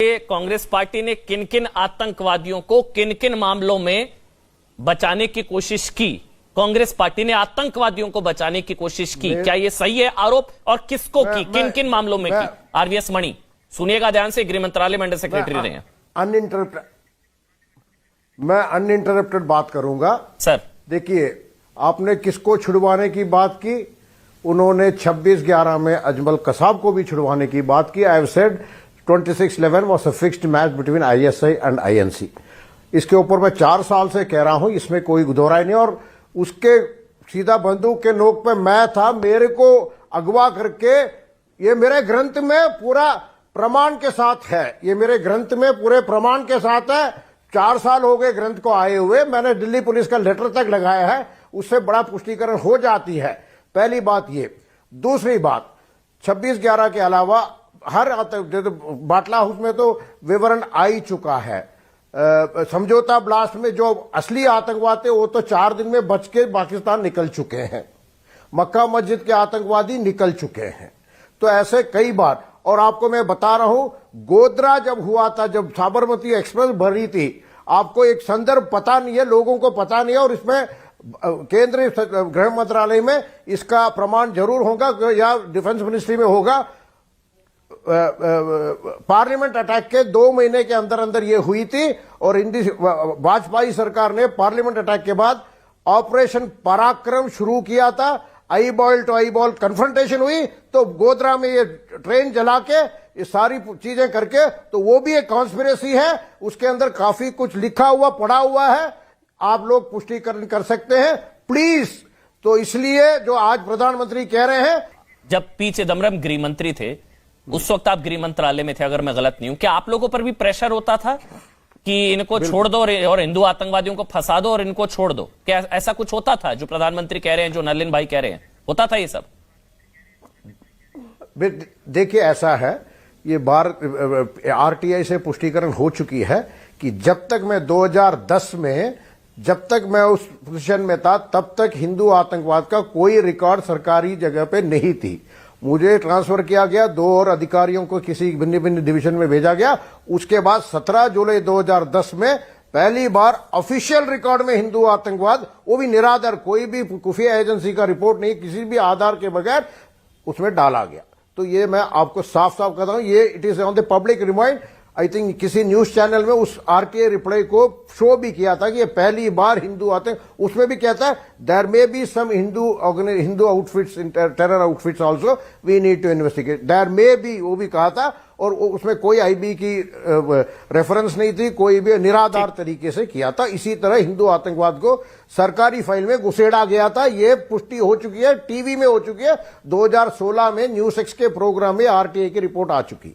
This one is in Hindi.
कांग्रेस पार्टी ने किन किन आतंकवादियों को किन किन मामलों में बचाने की कोशिश की? कांग्रेस पार्टी ने आतंकवादियों को बचाने की कोशिश की, क्या यह सही है आरोप? और किसको की, किन किन मामलों में की? आरवीएस मणि, सुनिएगा ध्यान से, गृह मंत्रालय में अंडर सेक्रेटरी रहे हैं। मैं अनइंटरप्टेड बात करूंगा सर। देखिए, आपने किसको छुड़वाने की बात की? उन्होंने 26/11 में अजमल कसाब को भी छुड़वाने की बात की। I have said 26/11 was a fixed match between ISI and INC. इसके ऊपर मैं 4 साल से कह रहा हूं, इसमें कोई दो राय नहीं। और उसके सीधा बंदूक के नोक पे मैं था, मेरे को अगवा करके, ये मेरे ग्रंथ में पूरा प्रमाण के साथ है, ये मेरे ग्रंथ में पूरे प्रमाण के साथ है। 4 साल हो गए ग्रंथ को आए हुए, मैंने दिल्ली पुलिस का लेटर तक लगाया है, उससे बड़ा पुष्टिकरण हो जाती है। पहली बात ये। दूसरी बात, 26/11 के अलावा हर बाटला हाउस में तो विवरण आ ही चुका है। समझौता ब्लास्ट में जो असली आतंकवाद थे वो तो 4 दिन में बच के पाकिस्तान निकल चुके हैं। मक्का मस्जिद के आतंकवादी निकल चुके हैं। तो ऐसे कई बार। और आपको मैं बता रहा हूं, गोधरा जब हुआ था, जब साबरमती एक्सप्रेस भरी थी, आपको एक संदर्भ पता नहीं है, लोगों को पता नहीं है। और इसमें केंद्रीय गृह मंत्रालय में इसका प्रमाण जरूर होगा या डिफेंस मिनिस्ट्री में होगा। पार्लियामेंट अटैक के 2 महीने के अंदर अंदर ये हुई थी। और वाजपेयी सरकार ने पार्लियामेंट अटैक के बाद ऑपरेशन पराक्रम शुरू किया था। Eyeball to eyeball confrontation हुई, तो गोधरा में ये ट्रेन जला के ये सारी चीजें करके, तो वो भी एक कॉन्स्पिरेसी है। उसके अंदर काफी कुछ लिखा हुआ पड़ा हुआ है, आप लोग पुष्टिकरण कर सकते हैं प्लीज। तो इसलिए जो आज प्रधानमंत्री कह रहे हैं, जब पी चिदम्बरम गृह मंत्री थे उस वक्त आप गृह मंत्रालय में थे, अगर मैं गलत नहीं हूं, क्या आप लोगों पर भी प्रेशर होता था कि इनको छोड़ दो और हिंदू आतंकवादियों को फंसा दो और इनको छोड़ दो? क्या ऐसा कुछ होता था जो प्रधानमंत्री कह रहे हैं, जो नलिन भाई कह रहे हैं, होता था ये सब? देखिए, ऐसा है, ये बार आरटीआई से पुष्टिकरण हो चुकी है कि जब तक मैं 2010 में, जब तक मैं उस पोजीशन में था, तब तक हिंदू आतंकवाद का कोई रिकॉर्ड सरकारी जगह पे नहीं थी। मुझे ट्रांसफर किया गया, 2 और अधिकारियों को किसी भिन्न भिन्न डिवीजन में भेजा गया। उसके बाद 17 जुलाई 2010 में पहली बार ऑफिशियल रिकॉर्ड में हिंदू आतंकवाद, वो भी निराधार, कोई भी खुफिया एजेंसी का रिपोर्ट नहीं, किसी भी आधार के बगैर उसमें डाला गया। तो ये मैं आपको साफ साफ कहता हूं, ये it is on the public remind. I think किसी न्यूज चैनल में उस आरटीआई रिप्लाई को शो भी किया था कि ये पहली बार हिंदू आते हैं। उसमें भी कहता है there may be some Hindu outfits in terror outfits also, we need to investigate, there may be, वो भी कहा था। और उसमें कोई आईबी की रेफरेंस नहीं थी, कोई भी निराधार तरीके से किया था। इसी तरह हिंदू आतंकवाद को सरकारी फाइल में घुसेड़ा गया था। ये पुष्टि हो चुकी है, टीवी में हो चुकी है। 2016 में न्यूज 6 के प्रोग्राम में आरटीआई की रिपोर्ट आ चुकी।